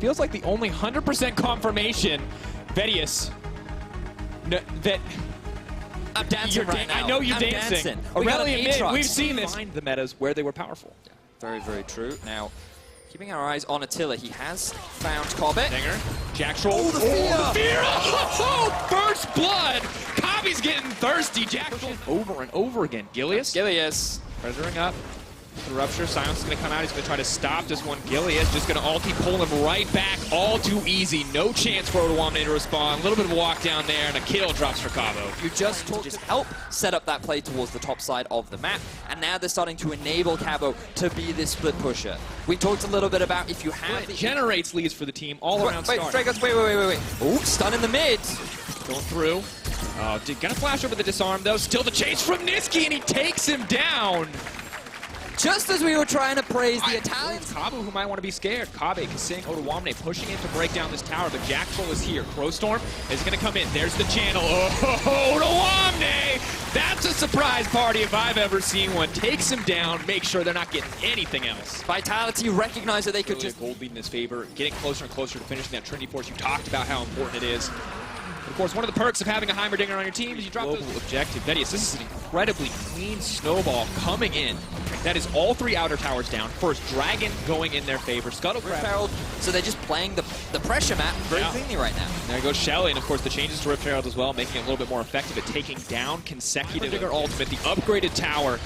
feels like the only 100% confirmation, Vedius, that I'm dancing right now. I know you're dancing. We've seen this. Find the metas where they were powerful. Yeah, very, very true. Now, keeping our eyes on Attila, he has found Cobbett. Dinger, Jack Troll. Oh, the fear! Oh, first blood! Cobby's getting thirsty. Jack Troll over and over again. Gilius. Gilius. Pressuring up. The Rupture, Silence is going to come out. He's going to try to stop this one. Gilius just going to ulti pull him right back. All too easy. No chance for Odoamne to respond. A little bit of a walk down there, and a kill drops for Cabo. You just talked to help set up that play towards the top side of the map, and now they're starting to enable Cabo to be this split pusher. We talked a little bit about if you have... It generates leads for the team all around start. Wait. Oh, stun in the mid. Going through. Oh, gonna flash over the disarm, though. Still the chase from Niski, and he takes him down. Just as we were trying to praise the Italians. Cabo, who might want to be scared. Kabe, Kasing, Odoamne pushing in to break down this tower, but Jack Troll is here. Crowstorm is going to come in. There's the channel. Oh, Odoamne! That's a surprise party if I've ever seen one. Takes him down, make sure they're not getting anything else. Vitality recognized that they could just... Gold lead in his favor, getting closer and closer to finishing that Trinity Force. You talked about how important it is. Of course, one of the perks of having a Heimerdinger on your team is you drop global objective. Vedius, this is an incredibly clean snowball coming in. That is all three outer towers down. First, Dragon going in their favor. Scuttlecraft. So they're just playing the pressure map very cleanly right now. There goes Shelly, and of course the changes to Rift Herald as well, making it a little bit more effective at taking down consecutive ultimate. The upgraded tower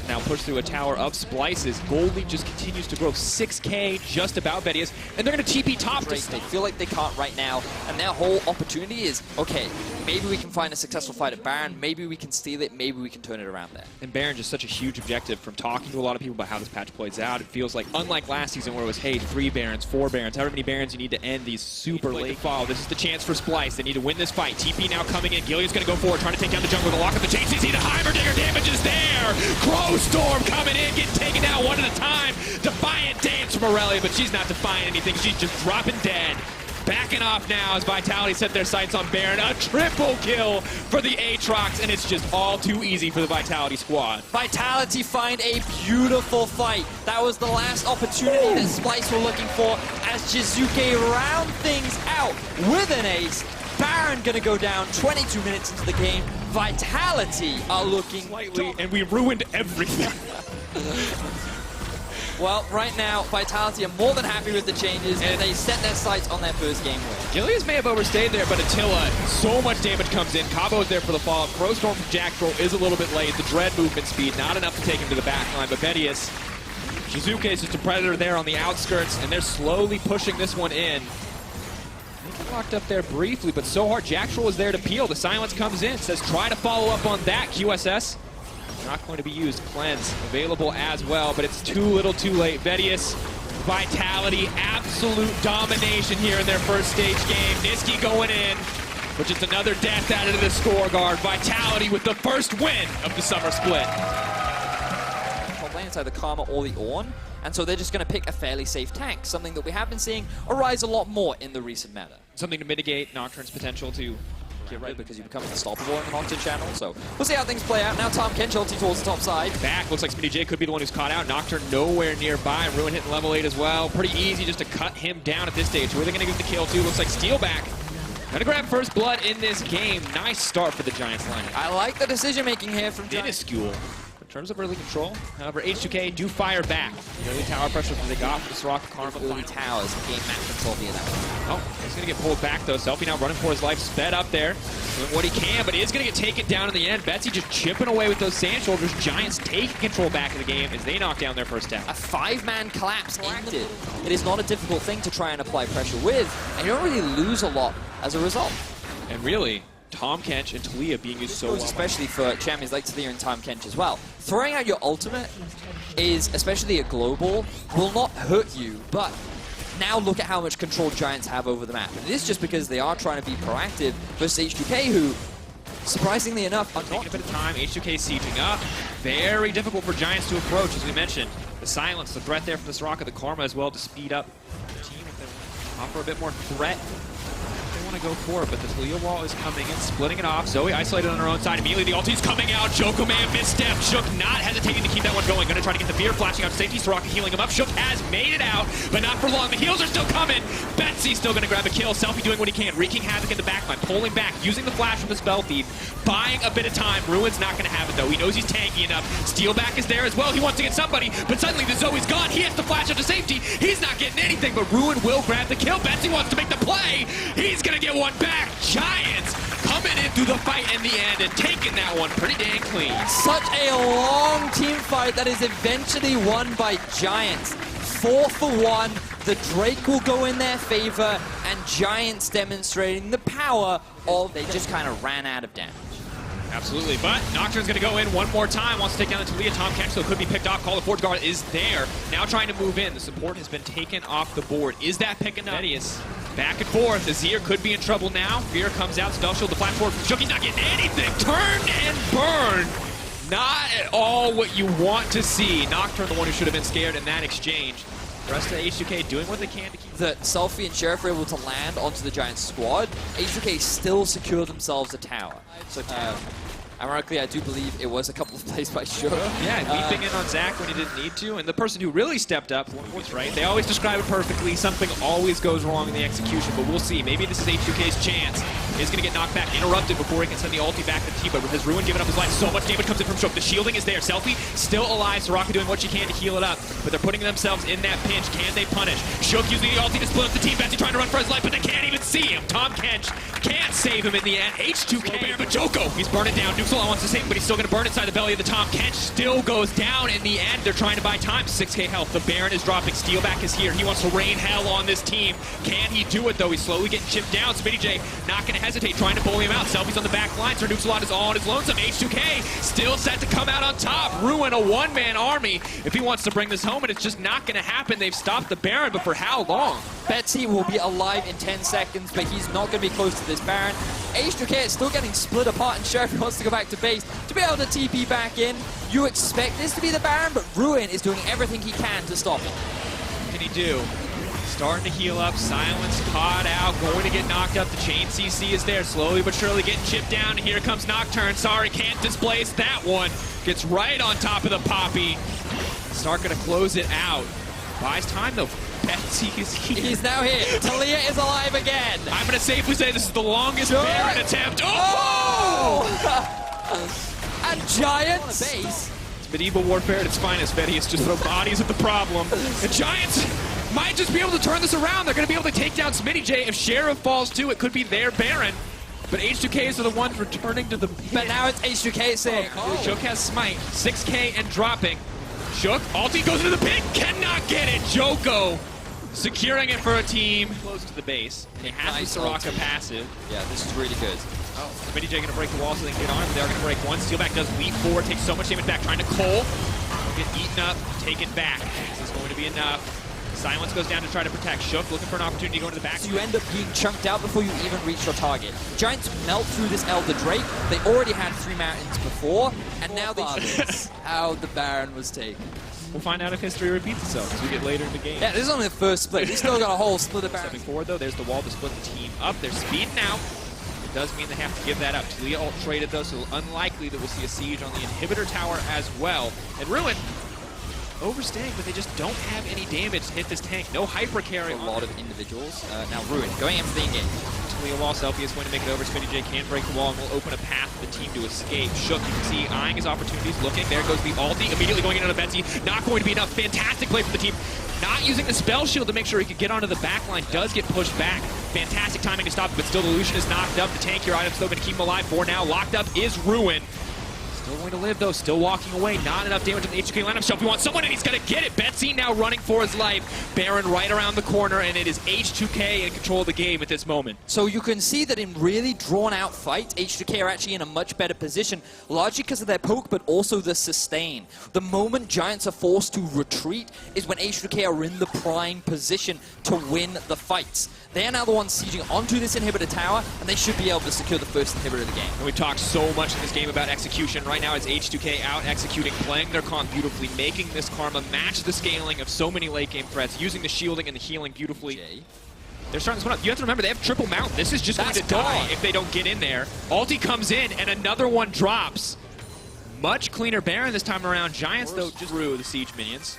now pushed through a tower of Splyces. Gold Lead just continues to grow 6K just about Vedius, and they're going to TP top. They feel like they can't right now, and their whole opportunity is, okay, maybe we can find a successful fight at Baron, maybe we can steal it, maybe we can turn it around there. And Baron just such a huge objective. From talking to a lot of people about how this patch plays out, it feels like, unlike last season where it was, hey, 3 Barons, 4 Barons, however many Barons you need to end these super late fall. This is the chance for Splyce. They need to win this fight. TP now coming in. Gillian's going to go forward, trying to take down the jungle with a lock of the chain. CC, the Heimerdinger damage is there. Crowstorm coming in, getting taken down one at a time. Defiant dance from Aurelia, but she's not defying anything. She's just dropping dead. Backing off now as Vitality set their sights on Baron. A triple kill for the Aatrox, and it's just all too easy for the Vitality squad. Vitality find a beautiful fight. That was the last opportunity that Splyce were looking for as Jizuke round things out with an ace. Baron gonna go down 22 minutes into the game. Vitality are looking slightly, and we ruined everything. Well, right now, Vitality are more than happy with the changes, and they set their sights on their first game win. Gilius may have overstayed there, but Attila, so much damage comes in. Cabo's there for the follow-up. Crowstorm from Jack Troll is a little bit late. The Dread movement speed, not enough to take him to the back line, but Vedius, Jizuke is just a predator there on the outskirts, and they're slowly pushing this one in. They get locked up there briefly, but so hard. Jack Troll is there to peel. The silence comes in, says try to follow up on that, QSS. Not going to be used. Cleanse available as well, but it's too little too late. Vedius, Vitality, absolute domination here in their first stage game. Niski going in, but just another death added to the score guard. Vitality with the first win of the summer split. Top lane inside the Karma or the Ornn, and so they're just going to pick a fairly safe tank, something that we have been seeing arise a lot more in the recent meta. Something to mitigate Nocturne's potential to get right, because you become unstoppable in the Nocturne channel, so we'll see how things play out. Now Tom Kench ulti towards the top side. Back, looks like Smitty J could be the one who's caught out. Nocturne nowhere nearby. Ruin hitting level 8 as well. Pretty easy just to cut him down at this stage. Who are they going to give the kill to? Looks like Steel back. Gonna grab first blood in this game. Nice start for the Giants lineup. I like the decision making here from Minuscule. In terms of early control, however, H2K do fire back. The early tower pressure that they got from this Rock Karma. Early towers, game map control via that one. Oh, he's gonna get pulled back though. Selfie now running for his life, sped up there, doing what he can, but he is gonna get taken down in the end. Betsy just chipping away with those Sand Shoulders. Giants taking control back of the game as they knock down their first tower. A 5-man collapse active. It is not a difficult thing to try and apply pressure with, and you don't really lose a lot as a result. And really, Tom Kench and Talia being used so well. Especially for champions like Talia and Tom Kench as well. Throwing out your ultimate is, especially a global, will not hurt you, but now look at how much control Giants have over the map. And it is just because they are trying to be proactive versus H2K, who, surprisingly enough, are taking a bit of time. H2K sieging up. Very difficult for Giants to approach, as we mentioned. The silence, the threat there from this Rock of the Karma as well to speed up the team, offer a bit more threat. To go for it, but the Talia wall is coming in, splitting it off. Zoe isolated on her own side. Immediately the ulti's coming out. Joko Man misstep. Shook not hesitating to keep that one going. Gonna try to get the fear flashing out to safety. Soraka healing him up. Shook has made it out, but not for long. The heals are still coming. Betsy Betsy still going to grab a kill. Selfie doing what he can, wreaking havoc in the backline, pulling back, using the flash from the spell feed, buying a bit of time. Ruin's not going to have it though. He knows he's tanky enough. Steelback is there as well. He wants to get somebody, but suddenly the Zoe's gone. He has to flash out to safety. He's not getting anything, but Ruin will grab the kill. Betsy wants to make the play. He's going to get one back. Giants coming in through the fight in the end and taking that one pretty dang clean. Such a long team fight that is eventually won by Giants. 4 for 1. The Drake will go in their favor, and Giants demonstrating the power of they just kind of ran out of damage. Absolutely, but Nocturne's going to go in one more time. Wants to take down the Talia. Tom Kench, so could be picked off. Call the Forge Guard is there. Now trying to move in. The support has been taken off the board. Is that pick enough? Medius back and forth. Azir could be in trouble now. Fear comes out. Spell Shield, the flash forward from Shook. He's not getting anything. Turn and burn. Not at all what you want to see. Nocturne, the one who should have been scared in that exchange. The rest of the H2K doing what they can to keep... That Selfie and Sheriff were able to land onto the Giants squad. H2K still secured themselves a tower. So ironically, I do believe it was a couple of plays by Shook. Yeah, leaping in on Zach when he didn't need to, and the person who really stepped up was right. They always describe it perfectly. Something always goes wrong in the execution, but we'll see. Maybe this is H2K's chance. He's going to get knocked back, interrupted before he can send the ulti back to the team, but with his Ruin giving up his life, so much damage comes in from Shook. The shielding is there. Selfie still alive, Soraka doing what she can to heal it up, but they're putting themselves in that pinch. Can they punish? Shook using the ulti to split up the team. Betsy trying to run for his life, but they can't even see him. Tom Kench can't save him in the end. H2K, but Joko, he's burning down. Nuxel wants to save him, but he's still going to burn inside the belly of the Tom. Kench still goes down in the end. They're trying to buy time. 6k health. The Baron is dropping. Steelback is here. He wants to rain hell on this team. Can he do it, though? He's slowly getting chipped down. SmittyJ not going to hesitate, trying to bully him out. Selfie's on the back line. Sir Nuxelot is all on his lonesome. H2K still set to come out on top. Ruin a one-man army if he wants to bring this home, and it's just not going to happen. They've stopped the Baron, but for how long? Betsy will be alive in 10 seconds, but he's not going to be close to this Baron. H2K is still getting split apart, and Sheriff wants to go back to base to be able to TP back in. You expect this to be the Baron, but Ruin is doing everything he can to stop it. What can he do? Starting to heal up. Silence caught out. Going to get knocked up. The chain CC is there. Slowly but surely getting chipped down. Here comes Nocturne. Sorry, can't displace that one. Gets right on top of the Poppy. Stark going to close it out. Buys time, though. Betsy is here. He's now here. Talia is alive again. I'm going to safely say this is the longest Baron attempt. Oh! And Giants. Base. It's medieval warfare at its finest, Betty. It's just the bodies of the problem. The Giants might just be able to turn this around. They're going to be able to take down SmittyJ. If Sheriff falls too, it could be their Baron. But H2Ks are the ones returning to the pit. But now it's H2K saying, Shook has smite. 6k and dropping. Shook, ulti goes into the pit. Cannot get it. Joko securing it for a team close to the base. And it has Nice the Soraka ulti. passive. yeah, this is really good. Oh, SmittyJ going to break the wall so they can get on him. They're going to break one. Steelback does leap forward, takes so much damage back, trying to Cole. Get eaten up, taken back. This is going to be enough. Silence goes down to try to protect. Shook looking for an opportunity to go into the back. So you end up being chunked out before you even reach your target. Giants melt through this Elder Drake. They already had 3 mountains before, and now they how the Baron was taken. We'll find out if history repeats itself as we get later in the game. Yeah, this is only the first split. We still got a whole split of Baron. Stepping forward, though, there's the wall to split the team up. They're speeding out. It does mean they have to give that up. Talia ult traded, though, so unlikely that we'll see a siege on the inhibitor tower as well. And Ruin overstaying, but they just don't have any damage to hit this tank. No hyper carry. A lot of individuals. Now Ruin going in for the engage. Talia wall, Selfie is going to make it over. SmittyJ can break the wall and will open a path for the team to escape. Shook, you can see, eyeing his opportunities, looking. There goes the ulti, immediately going in on a Betsy. Not going to be enough. Fantastic play from the team. Not using the spell shield to make sure he could get onto the back line. Does get pushed back. Fantastic timing to stop it, but still the Lucian is knocked up. The tankier item's still going to keep him alive for now. Locked up is Ruin. Still going to live, though. Still walking away. Not enough damage on the H2K lineup. Shelby wants someone, and he's going to get it. Betsy now running for his life. Baron right around the corner, and it is H2K in control of the game at this moment. So you can see that in really drawn-out fights, H2K are actually in a much better position, largely because of their poke, but also the sustain. The moment Giants are forced to retreat is when H2K are in the prime position to win the fights. They are now the ones sieging onto this inhibitor tower, and they should be able to secure the first inhibitor of the game. And we've talked so much in this game about execution. Right now it's H2K out executing, playing their comp beautifully, making this Karma match the scaling of so many late game threats, using the shielding and the healing beautifully. They're starting this one up. You have to remember, they have triple mount. This is just going to die if they don't get in there. Ulti comes in, and another one drops. Much cleaner Baron this time around. Giants, though, just through the siege minions.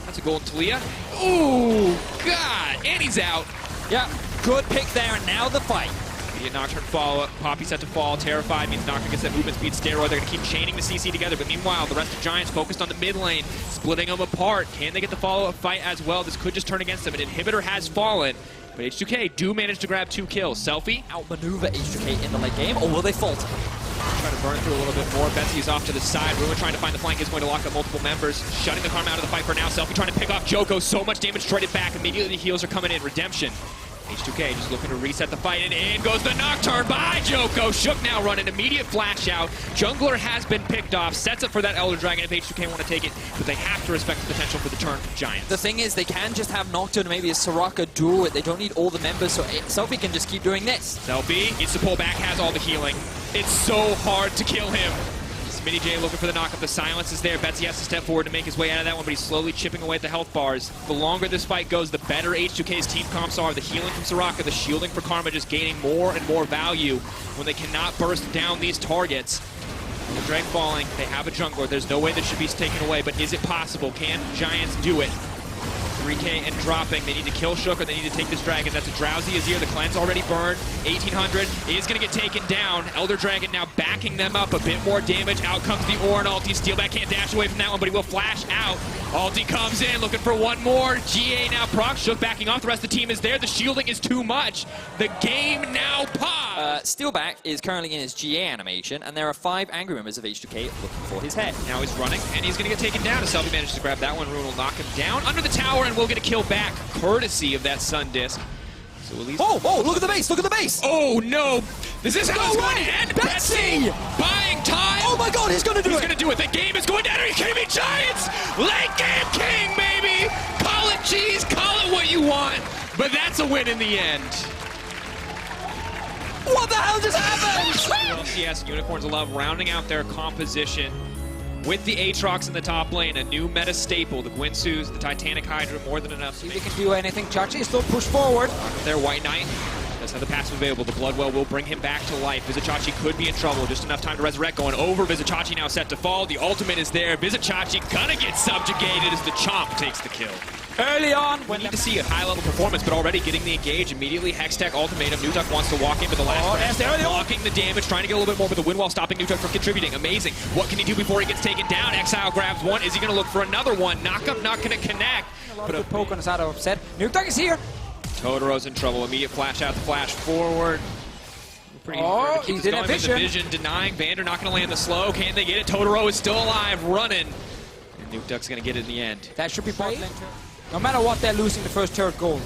That's a golden Talia. Ooh, God, and he's out. Yeah, good pick there, and now the fight. Immediate Nocturne follow-up. Poppy set to fall. Terrified means Nocturne gets that movement speed steroid. They're going to keep chaining the CC together. But meanwhile, the rest of Giants focused on the mid lane, splitting them apart. Can they get the follow-up fight as well? This could just turn against them. An inhibitor has fallen. But H2K do manage to grab 2 kills. Selfie. Outmaneuver H2K in the late game, or will they falter? Trying to burn through a little bit more. Betsy is off to the side. Ruin trying to find the flank is going to lock up multiple members. Shutting the Karma out of the fight for now. Selfie trying to pick off Joko. So much damage traded back. Immediately the heals are coming in. Redemption. H2K just looking to reset the fight, and in goes the Nocturne by Joko. Shook now running, immediate flash out. Jungler has been picked off, sets up for that Elder Dragon if H2K want to take it, but they have to respect the potential for the turn from Giants. The thing is, they can just have Nocturne, maybe a Soraka duel it. They don't need all the members, so Selfie can just keep doing this. Selfie gets to pull back, has all the healing. It's so hard to kill him. Mini J looking for the knock-up. The silence is there. Betsy has to step forward to make his way out of that one, but he's slowly chipping away at the health bars. The longer this fight goes, the better H2K's team comps are. The healing from Soraka, the shielding for Karma just gaining more and more value when they cannot burst down these targets. The Drake falling. They have a jungler. There's no way this should be taken away, but is it possible? Can Giants do it? 3K and dropping. They need to kill Shook or they need to take this dragon. That's a Drowsy Azir. The cleanse already burned. 1800 is going to get taken down. Elder Dragon now backing them up. A bit more damage. Out comes the Ornn ulti. Steelback can't dash away from that one, but he will flash out. Ulti comes in, looking for one more. GA now proc. Shook backing off. The rest of the team is there. The shielding is too much. The game now paused. Steelback is currently in his GA animation, and there are 5 angry members of H2K looking for his head. Now he's running, and he's going to get taken down. As Selfie manages to grab that one, Ruin will knock him down under the tower, and we'll get a kill back, courtesy of that Sun Disc. So at least oh, look at the base, look at the base! Oh no! This is how it's going to end! Betsy! Buying time! Oh my god, he's going to do it! He's going to do it! The game is going down! Are you kidding me? Giants! Late game king, baby! Call it cheese, call it what you want! But that's a win in the end. What the hell just happened? LCS, Unicorns of Love rounding out their composition with the Aatrox in the top lane, a new meta staple, the Gwynsu's, the Titanic Hydra, more than enough. See if they can do anything. Chachi still push forward. Their White Knight does have the passive available. The Bloodwell will bring him back to life. Vizichachi could be in trouble. Just enough time to resurrect. Going over. Vizichachi now set to fall. The ultimate is there. Vizichachi gonna get subjugated as the Chomp takes the kill. Early on, We need to see a high-level performance, but already getting the engage immediately. Hextech ultimatum. Nutuck wants to walk in, but the last blocking the damage, trying to get a little bit more, but the win while stopping Nutuck from contributing. Amazing. What can he do before he gets taken down? Exile grabs one. Is he going to look for another one? Knockup not going to connect. but a poke on his out of upset. Nukeduck is here. Totoro's in trouble. Immediate flash out, the flash forward. Pretty oh, keep he this did going a with the vision. vision. Denying Vander, not going to land the slow. Can they get it? Totoro is still alive, running. And Nukeduck's going to get it in the end. That should be bot lane. No matter what, they're losing the first turret gold.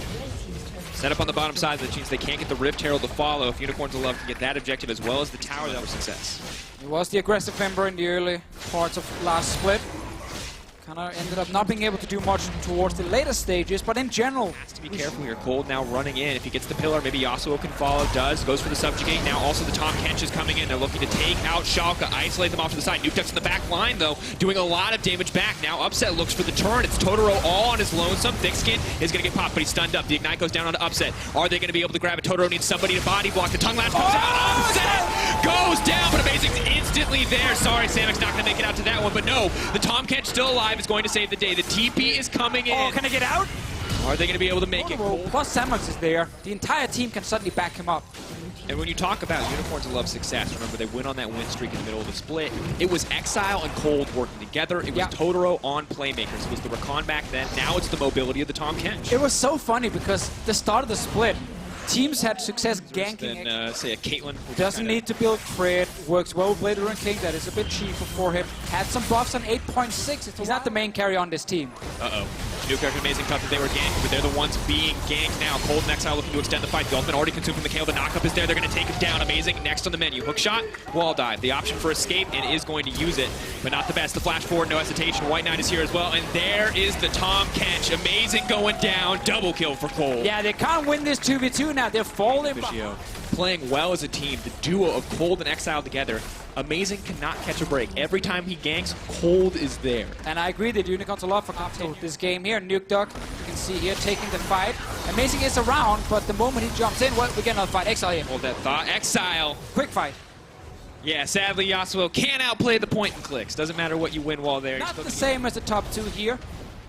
Set up on the bottom side, that means they can't get the Rift Herald to follow. If Unicorns of Love can get that objective as well as the tower, that was success. It was the aggressive member in the early parts of last split. Kind of ended up not being able to do much towards the later stages, but in general... Has to be careful here. Cold now running in. If he gets the pillar, maybe Yasuo can follow. Does. Goes for the subjugate. Now also the Tahm Kench is coming in. They're looking to take out Schalke, isolate them off to the side. Nukeduck's in the back line, though, doing a lot of damage back. Now Upset looks for the turn. It's Totoro all on his lonesome. Thickskin is going to get popped, but he's stunned up. The Ignite goes down onto Upset. Are they going to be able to grab it? Totoro needs somebody to body block. The Tongue Lash comes out. Upset goes down, but Amazing's instantly there. Sorry, Samek's not going to make it out to that one, but no. The Tahm Kench still alive is going to save the day. The TP is coming in. Oh, can I get out? Are they going to be able to make it? Plus Samus is there. The entire team can suddenly back him up. And when you talk about Unicorns of Love success, remember they went on that win streak in the middle of the split. It was Exile and Cold working together. It was Totoro on Playmakers. It was the Rakan back then. Now it's the mobility of the Tahm Kench. It was so funny because the start of the split, teams had success ganking. Then, say a Caitlyn. Doesn't need to build crit, works well with Blader and King, that is a bit cheaper for him. Had some buffs on 8.6, he's not the main carry on this team. Uh-oh. Nukeduck amazing tough that they were ganking, but they're the ones being ganked now. Cold and Exile looking to extend the fight. The ultimate already consumed from the KO. The knockup is there. They're going to take him down. Amazing. Next on the menu. Hookshot, wall dive. The option for escape, and is going to use it, but not the best. The flash forward, no hesitation. White Knight is here as well, and there is the Tahm Kench. Amazing going down. Double kill for Cold. Yeah, they can't win this 2v2 now. They're falling. Playing well as a team. The duo of Cold and Exile together. Amazing cannot catch a break. Every time he ganks, Cold is there. And I agree that Unicorns a lot for this game here. Nukeduck, you can see here, taking the fight. Amazing is around, but the moment he jumps in, well, we get another fight. Exile here. Hold that thought. Exile. Quick fight. Yeah, sadly, Yasuo can't outplay the point and clicks. Doesn't matter what you win while there. Not the same as the top two here.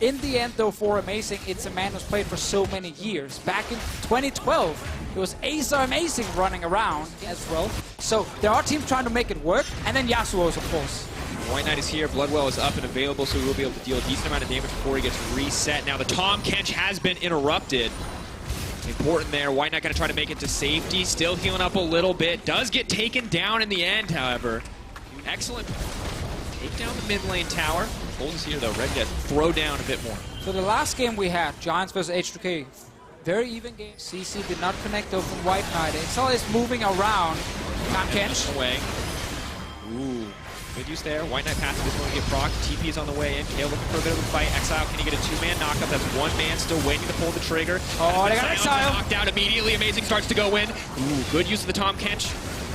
In the end, though, for Amazing, it's a man who's played for so many years. Back in 2012, it was Acer Amazing running around as well. So there are teams trying to make it work, and then Yasuo's, of course. White Knight is here, Bloodwell is up and available, so he will be able to deal a decent amount of damage before he gets reset. Now the Tahm Kench has been interrupted. Important there, White Knight gonna try to make it to safety, still healing up a little bit. Does get taken down in the end, however. Excellent. Take down the mid lane tower. Gold is here though, Red get throw down a bit more. So the last game we had, Giants versus H2K, very even game. CC did not connect though from White Knight. Exile is moving around. Tahm Kench. Away. Ooh. Good use there. White Knight passive is going to get proc. TP is on the way in. Kale looking for a bit of a fight. Exile, can he get a two-man knockup? That's one man still waiting to pull the trigger. Oh, they got Exile. Knocked out immediately. Amazing starts to go in. Ooh, good use of the Tahm Kench.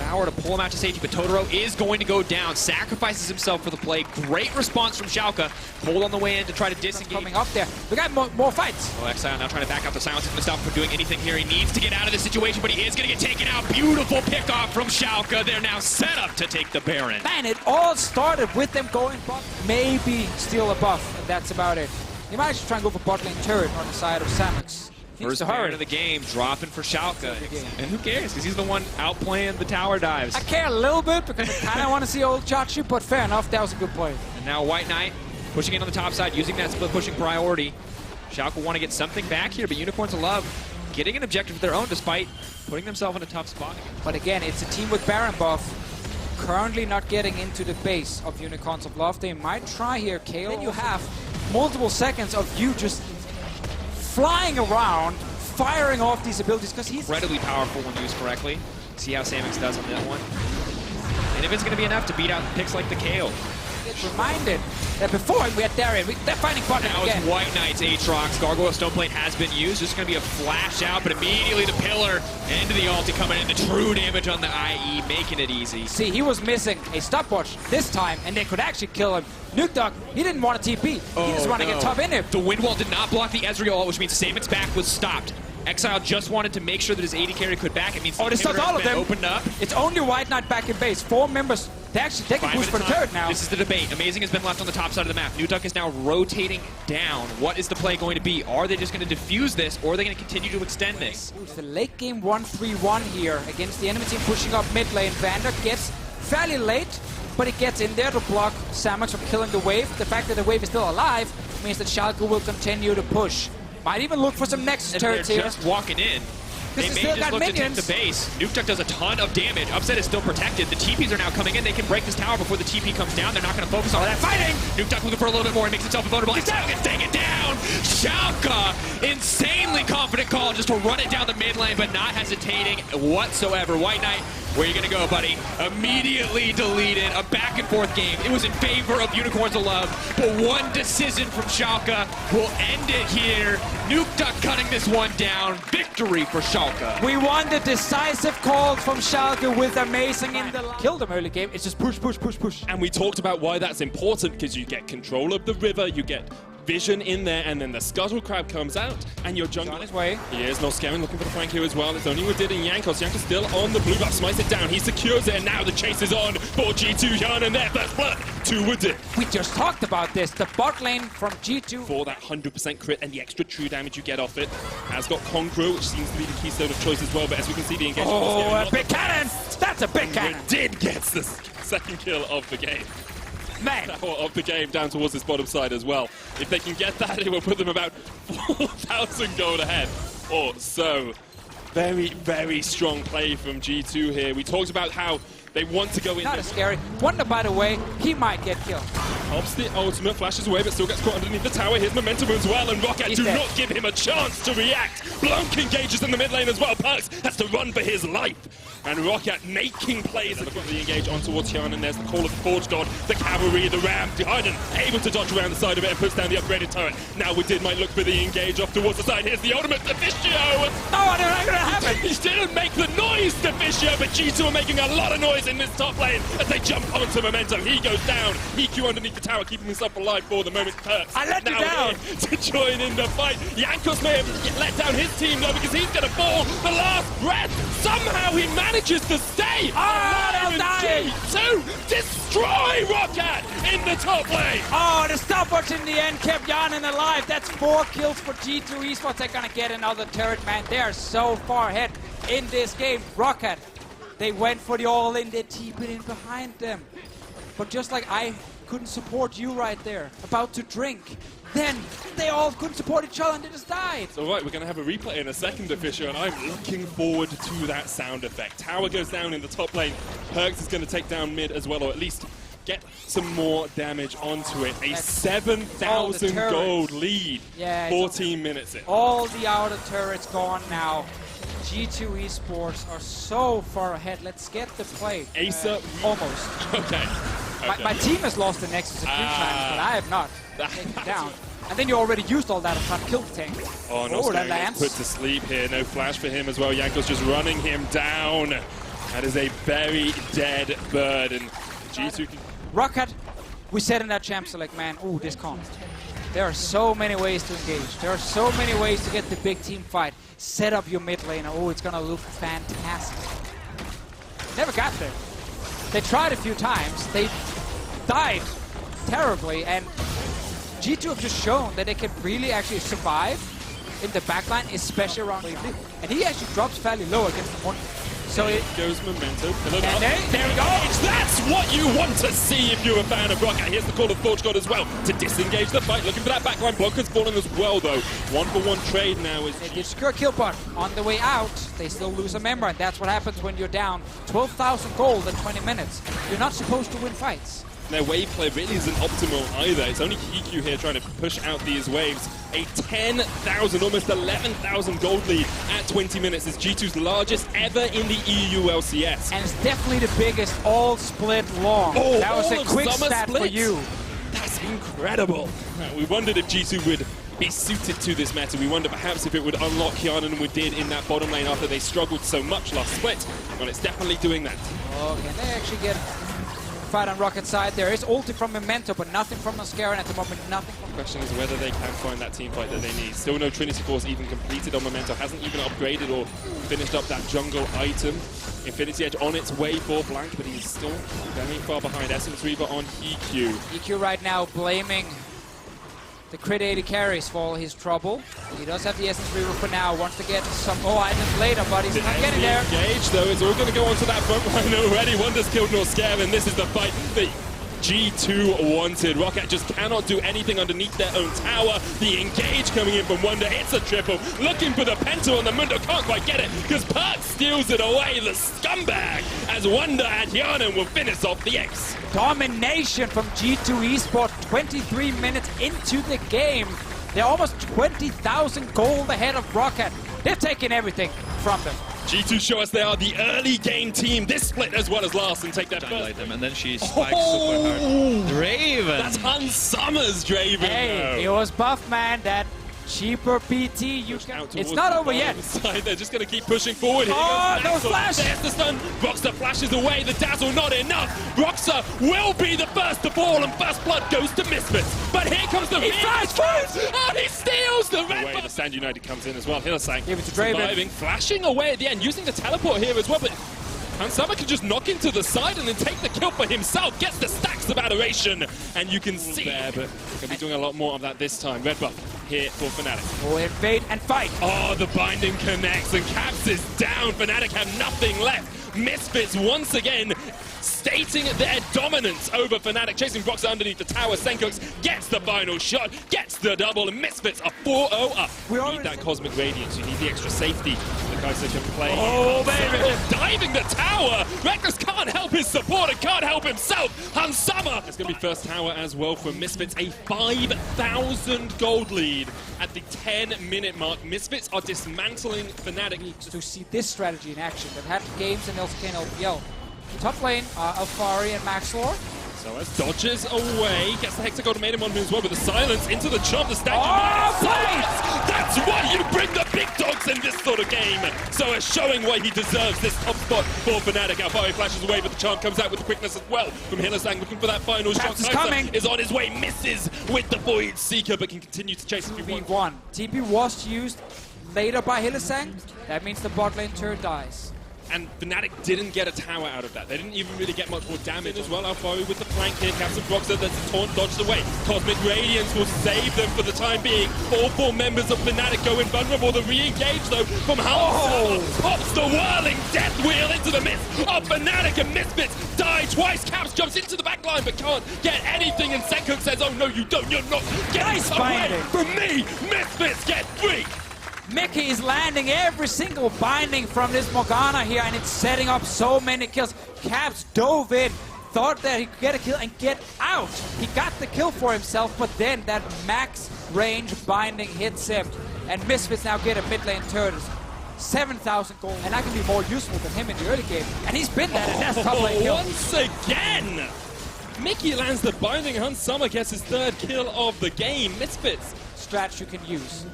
Power to pull him out to safety, but Totoro is going to go down. Sacrifices himself for the play. Great response from Schalke. Hold on the way in to try to disengage. Coming up there. We got more fights. Oh, Exile now trying to back out the silence. He's going to stop him from doing anything here. He needs to get out of this situation, but he is going to get taken out. Beautiful pick off from Schalke. They're now set up to take the Baron. Man, it all started with them going bot. Maybe steal a buff, and that's about it. He might actually try and go for bot lane turret on the side of Samus. First Baron of the game, dropping for Schalke. And who cares, because he's the one outplaying the tower dives. I care a little bit because I kind of want to see old Chachi, but fair enough, that was a good play. And now White Knight pushing in on the top side, using that split pushing priority. Schalke want to get something back here, but Unicorns of Love getting an objective of their own despite putting themselves in a tough spot. But again, it's a team with Baron buff. Currently not getting into the base of Unicorns of Love. They might try here, Kale. Then you have multiple seconds of you just flying around, firing off these abilities, because he's incredibly powerful when used correctly. See how Samix does on that one. And if it's going to be enough to beat out picks like the Kale. Reminded that before we had Darien, they're fighting bottom again. Now it's White Knight's Aatrox. Gargoyle Stoneplate has been used. Just going to be a flash out, but immediately the pillar into the ulti coming in. The true damage on the IE, making it easy. See, he was missing a stopwatch this time, and they could actually kill him. Nuke he didn't want a TP. He just wanted to get top in him. The wind wall did not block the Ezreal, which means Samix back was stopped. Exile just wanted to make sure that his AD carry could back. It means they stopped all of them. Opened up. It's only White Knight back in base. 4 members. They actually take a push for the turret now. This is the debate. Amazing has been left on the top side of the map. Nuke is now rotating down. What is the play going to be? Are they just going to defuse this, or are they going to continue to extend this? It's the late game 1-3-1 here against the enemy team pushing up mid lane. Vander gets fairly late, but he gets in there to block Samus from killing the wave. The fact that the wave is still alive means that Schalke will continue to push. Might even look for some Nexus turrets here. They're just walking in. They may just look to take the base. Nuke does a ton of damage. Upset is still protected. The TPs are now coming in. They can break this tower before the TP comes down. They're not going to focus on that fighting. Nuke looking for a little bit more. He makes himself vulnerable. He's down. Gets taken down. Schalke, insanely confident call just to run it down the mid lane, but not hesitating whatsoever. White Knight, where are you going to go, buddy? Immediately deleted. A back and forth game. It was in favor of Unicorns of Love, but one decision from Schalke will end it here. Nuke cutting this one down. Victory for Schalke. We won the decisive call from Schalke with Amazing in the line. Killed them early game. It's just push, push, push, push. And we talked about why that's important, because you get control of the river, you get vision in there, and then the Scuttle Crab comes out, and your jungle... On his way. He is, no scaring, looking for the flank here as well. It's only with did in Jankos. Jankos still on the blue buff, smites it down. He secures it, and now the chase is on for G2 Yan, and there, first blood to Woodit. We just talked about this. The bot lane from G2. For that 100% crit and the extra true damage you get off it. Has got Conqueror, which seems to be the keystone of choice as well, but as we can see, the engagement... Oh, a big cannon! That's a big cannon! Did gets the second kill of the game. Man. Of the game down towards this bottom side as well. If they can get that, it will put them about 4,000 gold ahead or so. Very, very strong play from G2 here. We talked about how they want to go in. Not as scary. Wonder, by the way, he might get killed. Helps the ultimate, flashes away, but still gets caught underneath the tower. Here's momentum as well, and ROCCAT do not give him a chance to react. Blanc engages in the mid lane as well. Perks has to run for his life. And ROCCAT making plays. Look at the engage on towards Tian, and there's the call of the Forge God, the cavalry, the ram behind him, able to dodge around the side of it and puts down the upgraded turret. Now we might look for the engage off towards the side. Here's the ultimate, Deficio! Oh, they're not gonna happen! He didn't make the noise, Deficio, but G2 are making a lot of noise in this top lane as they jump onto momentum. He goes down. EQ underneath the tower, keeping himself alive for the moment. Perks I let you down to join in the fight. Jankos may have let down his team though, because he's gonna fall the last breath. Somehow he manages to stay. Oh, they'll die! G2 destroy ROCCAT in the top lane. Oh, the stopwatch in the end kept Yanin alive. That's 4 kills for G2 Esports. They're gonna get another turret, man. They are so far ahead in this game. ROCCAT, they went for the all-in. They TP'd in behind them. But just like I couldn't support you right there, about to drink, then they all couldn't support each other and they just died. So right, we're going to have a replay in a second, Official, and I'm looking forward to that sound effect. Tower goes down in the top lane. Perkz is going to take down mid as well, or at least get some more damage onto it. A 7,000 gold lead, yeah, 14 minutes in. All the outer turrets gone now. G2 Esports are so far ahead. Let's get the play. Asa, almost. Okay. My team has lost the Nexus a few times, but I have not taken it down. And then you already used all that to kill the tank. Oh, no, that lands. Put to sleep here. No flash for him as well. Yanko's just running him down. That is a very dead bird. And G2 can... ROCCAT, we said in that champ select, man, ooh, this comp. There are so many ways to engage. There are so many ways to get the big team fight. Set up your mid lane. Oh, it's gonna look fantastic. Never got there. They tried a few times. They died terribly, and G2 have just shown that they can really actually survive in the backline, especially around Wave. And he actually drops fairly low against the one. So it goes Memento. And there we go. That's what you want to see if you're a fan of ROCCAT. Here's the call of Thought God as well to disengage the fight. Looking for that backline. Blocker's falling as well, though. 1-for-1 trade now is... They did secure kill, but on the way out, they still lose a member, and that's what happens when you're down 12,000 gold in 20 minutes. You're not supposed to win fights. Their wave play really isn't optimal either. It's only Hiku here trying to push out these waves. A 10,000, almost 11,000 gold lead at 20 minutes is G2's largest ever in the EU LCS. And it's definitely the biggest all split long. Oh, that was a quick stat splits. for you. That's incredible. We wondered if G2 would be suited to this meta. We wonder perhaps if it would unlock Kiana, and we did in that bottom lane after they struggled so much last split. Well, it's definitely doing that. Oh, can they actually get fight on ROCCAT side? There is ulti from Memento, but nothing from Mascara, and at the moment, nothing from... The question is whether they can find that team fight that they need. Still no Trinity Force even completed on Memento. Hasn't even upgraded or finished up that jungle item. Infinity Edge on its way for Blank, but he's still very far behind. Essence Reaver on EQ. EQ right now blaming the crit 80 carries for all his trouble. He does have the Essence Reaver for now. Wants to get some more items later, but he's not getting there. Engage, though. It's all going to go onto that front line already. Wonder's killed nor scare, and this is the fight that G2 wanted. ROCCAT just cannot do anything underneath their own tower. The engage coming in from Wonder. It's a triple. Looking for the Penta on the Mundo. Can't quite get it because Perkz steals it away. The scumbag as Wonder at Yana will finish off the X. Domination from G2 Esports 23 minutes into the game. They're almost 20,000 gold ahead of ROCCAT. They're taking everything from them. G2 show us they are the early game team this split as well as last and take that first. Them, and then she spikes super hard. Draven! That's Hans Summers, Draven! Hey, it was buff, man. That cheaper PT, you can... It's not over yet. They're just going to keep pushing forward. Oh, no flash! There's the stun. Rockstar flashes away. The dazzle not enough. Rockstar will be the first to fall, and first blood goes to Misfits. But here comes the... He flies first! Oh, he steals the red. The Stand United comes in as well. Hillsang give it to Draven. Flashing away at the end, using the teleport here as well, but... Hansama can just knock into the side and then take the kill for himself. Gets the stacks of adoration. And you can see there, but we're going to be doing a lot more of that this time. Red buff here for Fnatic. Oh, invade and fight. Oh, the binding connects and Caps is down. Fnatic have nothing left. Misfits once again stating their dominance over Fnatic. Chasing Broxer underneath the tower. Senkox gets the final shot, gets the double, and Misfits are 4-0 up. We need that Cosmic Radiance. You need the extra safety. The guys that can play. Oh, baby! Diving the tower. Reckless can't help his support and can't help himself. Hansama. It's going to be first tower as well for Misfits. A 5,000 gold lead at the 10-minute mark. Misfits are dismantling Fnatic. To see this strategy in action. They've had games in LCK and LPL. Top lane, Alfari and Maxlor. So as dodges away, gets the Hexagon made him on him as well with the silence into the chop, the statue. Oh, That's why you bring the big dogs in this sort of game. So as showing why he deserves this top spot for Fnatic. Alfari flashes away, but the charm comes out with the quickness as well from Hillsang, looking for that final shot. Is coming. Is on his way, misses with the Void Seeker, but can continue to chase if he wants. 2v1. TP was used later by Hillsang. That means the bot lane turret dies. and Fnatic didn't get a tower out of that. They didn't even really get much more damage as well. Alfari with the flank here, Caps and Broxer, that's a taunt dodged away. Cosmic Radiance will save them for the time being. All 4 members of Fnatic go invulnerable. The re-engage though from Hans pops the whirling death wheel into the midst of Fnatic, and Misfits die twice. Caps jumps into the back line but can't get anything, and Senkook says, oh no you don't, you're not getting away from me. Misfits get 3. Mickey is landing every single binding from this Morgana here, and it's setting up so many kills. Caps dove in, thought that he could get a kill and get out. He got the kill for himself, but then that max range binding hits him. And Misfits now get a mid lane turret. 7,000 gold, and I can be more useful than him in the early game. And he's been that, and that's top lane kill. Once again! Mickey lands the binding. Hans Summer gets his 3rd kill of the game. Misfits. Strat you can use.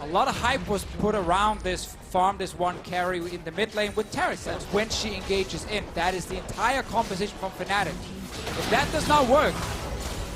A lot of hype was put around this farm, this one carry in the mid lane with Terrace. When she engages in, that is the entire composition from Fnatic. If that does not work,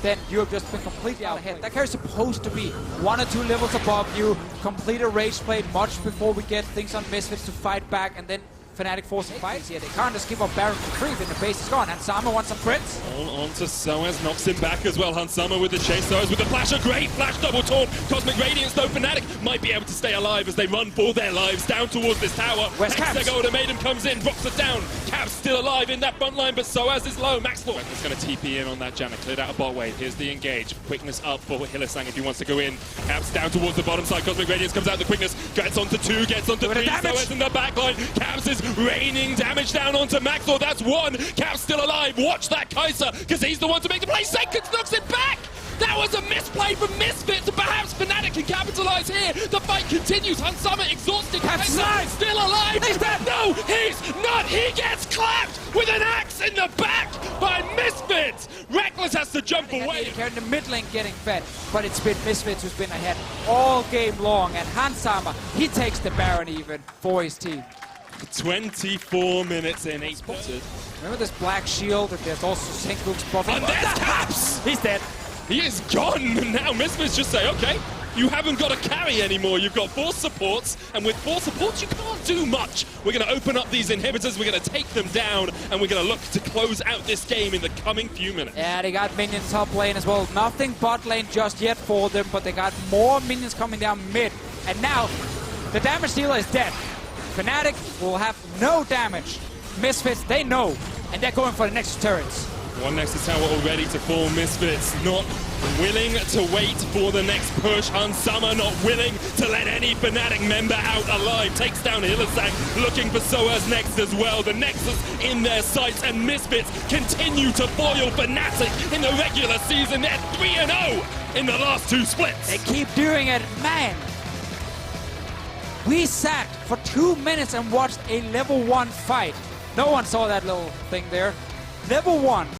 then you have just been completely out ahead. That carry is supposed to be 1 or 2 levels above you, complete a rage play much before we get things on Misfits to fight back, and then Fnatic forcing fights here. They can't just give up Baron for free, then the base is gone. And Sama wants some crits. On to Soaz, knocks him back as well. Hans Summer with the chase. Soaz with the flash, a great flash double taunt. Cosmic Radiance though, Fnatic might be able to stay alive as they run for their lives down towards this tower. Where's Caps? Hexagon Maiden comes in, drops it down. Caps still alive in that front line, but Soaz is low. Max Lord is going to TP in on that Janna. Cleared out a bot wave. Here's the engage. Quickness up for Hillisang if he wants to go in. Caps down towards the bottom side. Cosmic Radiance comes out the quickness. Gets onto 2, gets onto 3. Soaz in the back line. Caps is raining damage down onto Maxor. That's 1. Cap's still alive. Watch that Kaiser, because he's the one to make the play. Seconds knocks it back. That was a misplay from Misfits, and perhaps Fnatic can capitalize here. The fight continues. Hans Summer exhausted. Kaiser still alive. He's dead. No, he's not. He gets clapped with an axe in the back by Misfits. Reckless has to jump away. In the mid lane getting fed, but it's been Misfits who's been ahead all game long, and Hans Summer, he takes the Baron even for his team. 24 minutes in, 8 spotted. Remember this black shield, and there's also Senkook's buffing. And there's Caps! He's dead. He is gone! Now Misfits just say, okay, you haven't got a carry anymore. You've got 4 supports, and with 4 supports, you can't do much. We're going to open up these inhibitors, we're going to take them down, and we're going to look to close out this game in the coming few minutes. Yeah, they got minions top lane as well. Nothing bot lane just yet for them, but they got more minions coming down mid. And now, the damage dealer is dead. Fnatic will have no damage. Misfits, they know, and they're going for the next turrets. One Nexus Tower already to fall. Misfits not willing to wait for the next push. Hans Summer not willing to let any Fnatic member out alive. Takes down Hillisang, looking for Soaz next as well. The Nexus in their sights, and Misfits continue to foil Fnatic in the regular season. They're 3-0 in the last 2 splits. They keep doing it, man. We sat for 2 minutes and watched a level 1 fight. No one saw that little thing there. Level 1